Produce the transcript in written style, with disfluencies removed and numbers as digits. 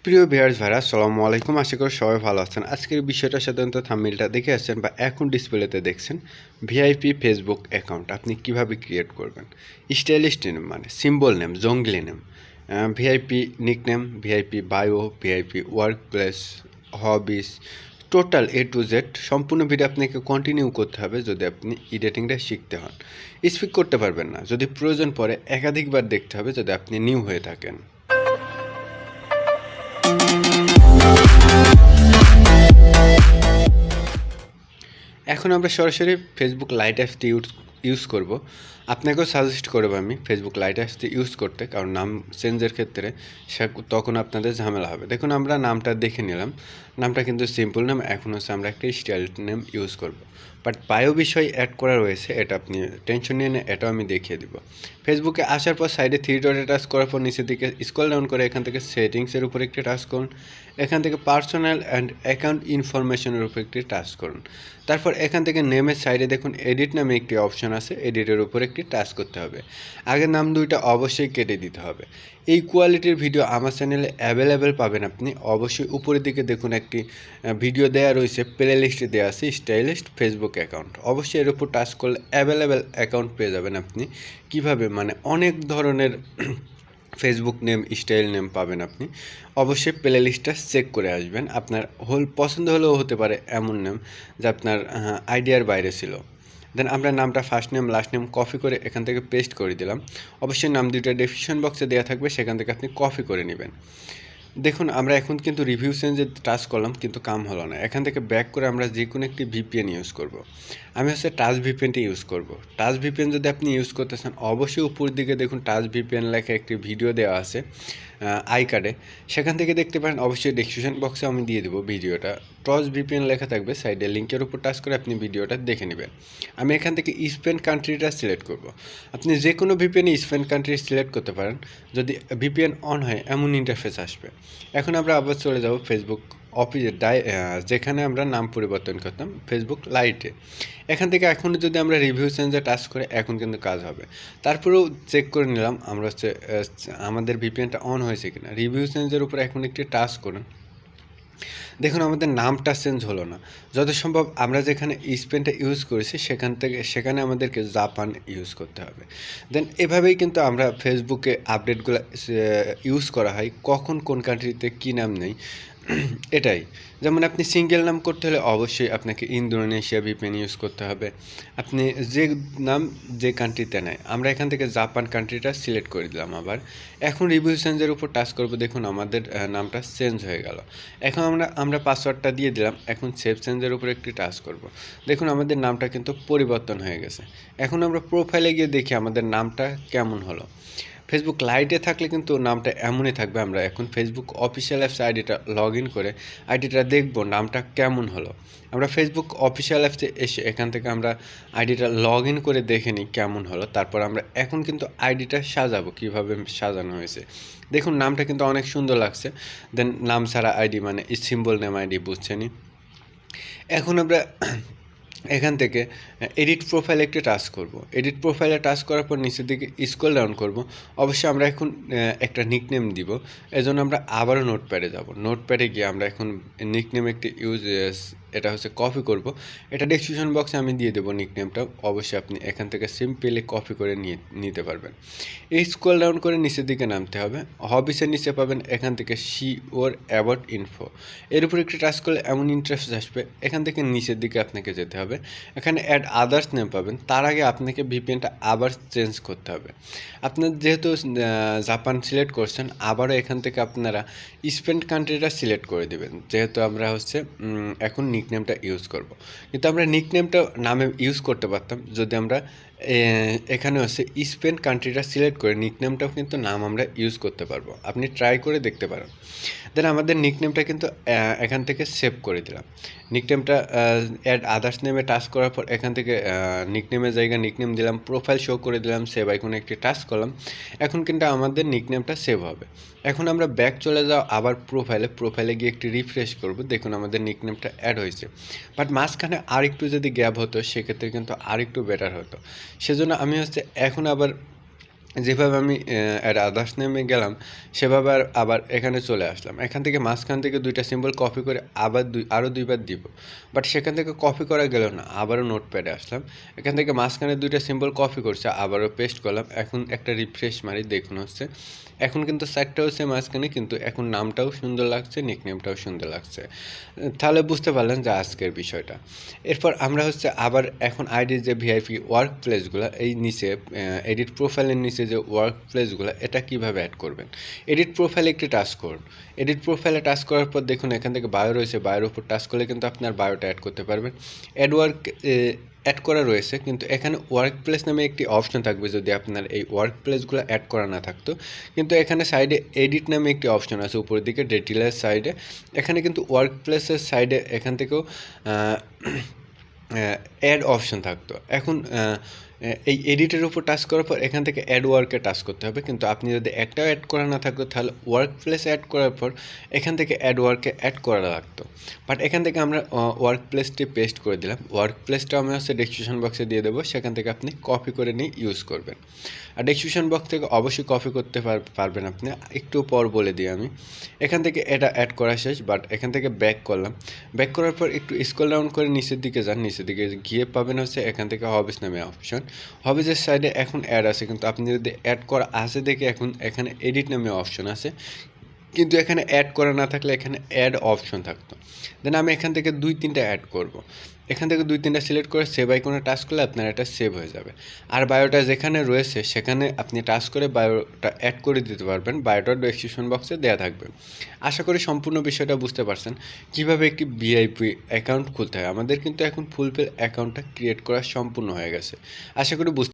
প্রিয় ভিউয়ার্স ভাইরা আসসালামু আলাইকুম। আশা করি সবাই ভালো আছেন। আজকের বিষয়টা সাধারণত থাম্বনেলটা দেখে আসছেন বা এখন ডিসপ্লেতে দেখছেন ভিআইপি ফেসবুক অ্যাকাউন্ট আপনি কিভাবে ক্রিয়েট করবেন। স্টাইলিশ নেম মানে সিম্বল নেম, জঙ্গলি name, VIP nickname, VIP bio, VIP work place, hobbies, total A to Z সম্পূর্ণ ভিডিও আপনাকে কন্টিনিউ করতে হবে যদি আপনি এডিটিংটা শিখতে হন। স্পিক করতে পারবেন না, যদি প্রয়োজন পড়ে একাধিকবার দেখতে হবে যদি আপনি নিউ হয়ে থাকেন। এখন আমরা সরাসরি ফেসবুক লাইট অ্যাপসটি ইউজ করব। আপনাকেও সাজেস্ট করব আমি ফেসবুক লাইট অ্যাপসটি ইউজ করতে, কারণ নাম চেঞ্জের ক্ষেত্রে তখন আপনাদের ঝামেলা হবে। দেখুন আমরা নামটা দেখে নিলাম, নামটা কিন্তু সিম্পল নাম। এখন হচ্ছে আমরা একটা স্টাইল নেম ইউজ করব, বাট বায়ো বিষয় অ্যাড করা রয়েছে, এটা আপনি টেনশন নিয়ে নেন, এটাও আমি দেখিয়ে দিব। ফেসবুকে আসার পর সাইডে 3 ডটে টাচ করার পর নিচের দিকে স্ক্রল ডাউন করে এখান থেকে সেটিংসের উপর একটি টাচ করুন। এখান থেকে পার্সোনাল অ্যান্ড অ্যাকাউন্ট ইনফরমেশনের উপর একটি টাচ করুন। তারপর এখান থেকে নেমের সাইডে দেখুন এডিট নামে একটি অপশন আছে, এডিটের উপর একটি টাচ করতে হবে। আগের নাম দুইটা অবশ্যই কেটে দিতে হবে। এই কোয়ালিটির ভিডিও আমার চ্যানেলে অ্যাভেলেবেল পাবেন আপনি। অবশ্যই উপরের দিকে দেখুন একটি ভিডিও দেওয়া রয়েছে, প্লে লিস্টে দেওয়া আছে স্টাইলিস্ট ফেসবুক অ্যাকাউন্ট। অবশ্যই এর উপর টাচ করলে অ্যাভেলেবেল অ্যাকাউন্ট পেয়ে যাবেন আপনি। কিভাবে মানে অনেক ধরনের ফেসবুক নেম, স্টাইল নেম পাবেন আপনি। অবশ্যই প্লে লিস্টটা চেক করে আসবেন। আপনার পছন্দ হলেও হতে পারে এমন নেম যা আপনার আইডিয়ার বাইরে ছিল। দেন আমরা নামটা first name last name copy করে এখান থেকে পেস্ট করে দিলাম। অবশ্যই নাম দুইটা ডেসক্রিপশন বক্সে দেওয়া থাকবে, সেখান থেকে আপনি কপি করে নেবেন। দেখুন আমরা এখন কিন্তু রিভিউ চেঞ্জে টাচ করলাম কিন্তু কাম হলো না। এখান থেকে ব্যাক করে আমরা যে কোনো একটি ভিপিএন ইউজ করব। আমি হচ্ছে টাচ ভিপিএনটি ইউজ করব। টাচ ভিপিএন যদি আপনি ইউজ করতে চান অবশ্যই উপর দিকে দেখুন টাচ ভিপিএন লেখা একটি ভিডিও দেওয়া আছে আই কার্ডে, সেখান থেকে দেখতে পারেন। অবশ্যই ডেসক্রিপশন বক্সে আমি দিয়ে দেবো ভিডিওটা। টস ভিপিএন লেখা থাকবে সাইডে, লিঙ্কের উপর টাচ করে আপনি ভিডিওটা দেখে নেবেন। আমি এখান থেকে স্পেন কান্ট্রিটা সিলেক্ট করব। আপনি যে কোনো ভিপিএনে স্পেন কান্ট্রি সিলেক্ট করতে পারেন। যদি ভিপিএন অন হয় এমন ইন্টারফেস আসবে। এখন আমরা আবার চলে যাব ফেসবুক যেখানে আমরা নাম পরিবর্তন করতাম ফেসবুক লাইটে। এখান থেকে এখন যদি আমরা রিভিউ চেঞ্জে টাচ করে এখন কিন্তু কাজ হবে। তারপরেও চেক করে নিলাম আমরা হচ্ছে আমাদের ভিপিএনটা অন হয়েছে কিনা। রিভিউ চেঞ্জের উপর এখন একটি টাচ করুন। দেখুন আমাদের নামটা চেঞ্জ হলো না। যত সম্ভব আমরা যেখানে স্পেনটা ইউজ করেছি সেখানে আমাদেরকে জাপান ইউজ করতে হবে। দেন এভাবেই কিন্তু আমরা ফেসবুকে আপডেটগুলো ইউজ করা হয়, কখন কোন কান্ট্রিতে কী নাম নেই এটাই। যেমন আপনি সিঙ্গেল নাম করতে হলে অবশ্যই আপনাকে ইন্দোনেশিয়া ভিপিএন ইউজ করতে হবে। আপনি যে নাম যে কান্ট্রিতে নেয়, আমরা এখান থেকে জাপান কান্ট্রিটা সিলেক্ট করে দিলাম। আবার এখন রিভিউ চেঞ্জের উপর টাচ করব। দেখুন আমাদের নামটা চেঞ্জ হয়ে গেল। এখন আমরা পাসওয়ার্ডটা দিয়ে দিলাম। এখন সেভ চেঞ্জের উপর একটি টাচ করব। দেখুন আমাদের নামটা কিন্তু পরিবর্তন হয়ে গেছে। এখন আমরা প্রোফাইলে গিয়ে দেখি আমাদের নামটা কেমন হলো। ফেসবুক লাইটে থাকলে কিন্তু নামটা এমনই থাকবে। আমরা এখন ফেসবুক অফিসিয়াল অ্যাপস আইডিটা লগ ইন করে আইডিটা দেখব নামটা কেমন হলো। আমরা ফেসবুক অফিসিয়াল অ্যাপসে এসে এখান থেকে আমরা আইডিটা লগ ইন করে দেখে নিই কেমন হলো। তারপর আমরা এখন কিন্তু আইডিটা সাজাবো, কীভাবে সাজানো হয়েছে। দেখুন নামটা কিন্তু অনেক সুন্দর লাগছে। দেন নাম ছাড়া আইডি মানে সিম্বল নেম আইডি, বুঝছেনই। এখন আমরা এখান থেকে এডিট প্রোফাইলে একটি টাচ করব। এডিট প্রোফাইলে টাচ করার পর নিচের দিকে স্ক্রল ডাউন করব। অবশ্যই আমরা এখন একটা নিকনেম দিব। এজন্য আমরা আবারও নোটপ্যাডে যাব। নোটপ্যাডে গিয়ে আমরা এখন নিকনেম একটি এটা হচ্ছে কপি করব। এটা ডেসক্রিপশন বক্সে আমি দিয়ে দেবো নিকনেমটা। অবশ্যই আপনি এখান থেকে সিম্পলি কপি করে নিতে পারবেন। এই স্ক্রল ডাউন করে নিচের দিকে নামতে হবে। হবিসের নিচে পাবেন এখান থেকে 𝐶𝐲 এর উপর একটি টাচ করলে এমন ইন্টারফেস আসবে। এখান থেকে নিচের দিকে আপনাকে যেতে হবে। এখানে অ্যাড আদার্স নেম পাবেন। তার আগে আপনাকে ভিপিএনটা আবার চেঞ্জ করতে হবে। আপনার যেহেতু জাপান সিলেক্ট করছেন, আবারও এখান থেকে আপনারা স্পেন কান্ট্রিটা সিলেক্ট করে দেবেন। যেহেতু আমরা হচ্ছে এখন নিকনেমটা ইউজ করব। কিন্তু আমরা নিকনেমটা নামে ইউজ করতে পারতাম যদি আমরা এখানে হচ্ছে স্পেন কান্ট্রিটা সিলেক্ট করে নিকনেমটাও কিন্তু নাম আমরা ইউজ করতে পারবো। আপনি ট্রাই করে দেখতে পারেন। দেন আমাদের নিকনেমটা কিন্তু এখান থেকে সেভ করে দিলাম। নিকনেমটা অ্যাড আদার্স নেমে টাচ করার পর এখান থেকে নিকনেমের জায়গায় নিকনেম দিলাম, প্রোফাইল শো করে দিলাম, সেভ আইকনে একটি টাচ করলাম। এখন কিন্তু আমাদের নিকনেমটা সেভ হবে। এখন আমরা ব্যাক চলে যাও আবার প্রোফাইলে গিয়ে একটি রিফ্রেশ করব। দেখুন আমাদের নিকনেমটা অ্যাড হয়েছে, বাট মাঝখানে আরেকটু যদি গ্যাপ হতো সেক্ষেত্রে কিন্তু আরেকটু বেটার হতো। সেজন্য আমি হচ্ছে এখন আবার যেভাবে আমি অ্যাড আদার্স নেমে গেলাম সেভাবে আবার এখানে চলে আসলাম। এখান থেকে মাঝখান থেকে দুইটা সিম্বল কপি করে আবার আরও দুইবার দিব, বাট সেখান থেকে কপি করা গেল না, আবারও নোটপ্যাডে আসলাম। এখান থেকে মাঝখানে দুইটা সিম্বল কপি করছে, আবারও পেস্ট করলাম। এখন একটা রিফ্রেশ মারি, দেখুন হচ্ছে এখন কিন্তু সাইডটা হচ্ছে মাঝখানে, কিন্তু এখন নামটাও সুন্দর লাগছে, নিকনেমটাও সুন্দর লাগছে। তাহলে বুঝতে পারলেন যে আজকের বিষয়টা। এরপর আমরা হচ্ছে আবার এখন আইডির যে ভিআইপি ওয়ার্ক প্লেসগুলো, এই নিচে এডিট প্রোফাইলের নিচে যে ওয়ার্ক প্লেসগুলো, এটা কীভাবে অ্যাড করবেন। এডিট প্রোফাইলে একটি টাচ করুন। এডিট প্রোফাইলে টাচ করার পর দেখুন এখান থেকে বায়ো রয়েছে, বায়োর উপর টাচ করলে কিন্তু আপনার বায়োটা অ্যাড করতে পারবেন। অ্যাড করা রয়েছে, কিন্তু এখানে ওয়ার্ক প্লেস নামে একটি অপশন থাকবে যদি আপনার এই ওয়ার্ক প্লেসগুলো অ্যাড করা না থাকতো। কিন্তু এখানে সাইডে এডিট নামে একটি অপশন আছে উপরের দিকে ডিটেইলের সাইডে, এখানে কিন্তু ওয়ার্ক প্লেসের সাইডে এখান থেকেও অ্যাড অপশন থাকতো। এখন এই এডিটের উপর টাচ করার পর এখান থেকে অ্যাড ওয়ার্কে টাচ করতে হবে, কিন্তু আপনি যদি একটাও অ্যাড করা না থাকতো তাহলে ওয়ার্ক প্লেস অ্যাড করার পর এখান থেকে অ্যাড ওয়ার্কে অ্যাড করা লাগতো। বাট এখান থেকে আমরা ওয়ার্ক প্লেসটি পেস্ট করে দিলাম। ওয়ার্ক প্লেসটা আমি হচ্ছে ডেসক্রিপশন বক্সে দিয়ে দেবো, সেখান থেকে আপনি কপি করে নিয়ে ইউজ করবেন। আর ডেসক্রিপশন বক্স থেকে অবশ্যই কপি করতে পারবেন আপনি, একটু পর বলে দিই আমি। এখান থেকে এটা অ্যাড করা শেষ, বাট এখান থেকে ব্যাক করলাম। ব্যাক করার পর একটু স্ক্রল ডাউন করে নিচের দিকে যান, নিচের দিকে গিয়ে পাবেন হচ্ছে এখান থেকে হবিস নামে অপশন। হবিজের সাইডে এখন অ্যাড আছে, কিন্তু আপনি যদি অ্যাড করা আছে দেখে এখন এখানে এডিট নামে অপশন আছে, কিন্তু এখানে অ্যাড করা না থাকলে এখানে অ্যাড অপশন থাকতো। দেন আমি এখান থেকে 2-3টা অ্যাড করব। এখান থেকে 2-3টা সিলেক্ট করে সেভ আইকনে টাচ করলে আপনার এটা সেভ হয়ে যাবে। আর বায়োটা যেখানে রয়েছে সেখানে আপনি টাচ করে বায়োটা অ্যাড করে দিতে পারবেন, বায়োটা ডেসক্রিপশন বক্সে দেওয়া থাকবে। আশা করি সম্পূর্ণ বিষয়টা বুঝতে পারছেন কীভাবে একটি ভিআইপি অ্যাকাউন্ট খুলতে হয়। আমাদের কিন্তু এখন ফুলফিল অ্যাকাউন্টটা ক্রিয়েট করা সম্পূর্ণ হয়ে গেছে, আশা করি বুঝতে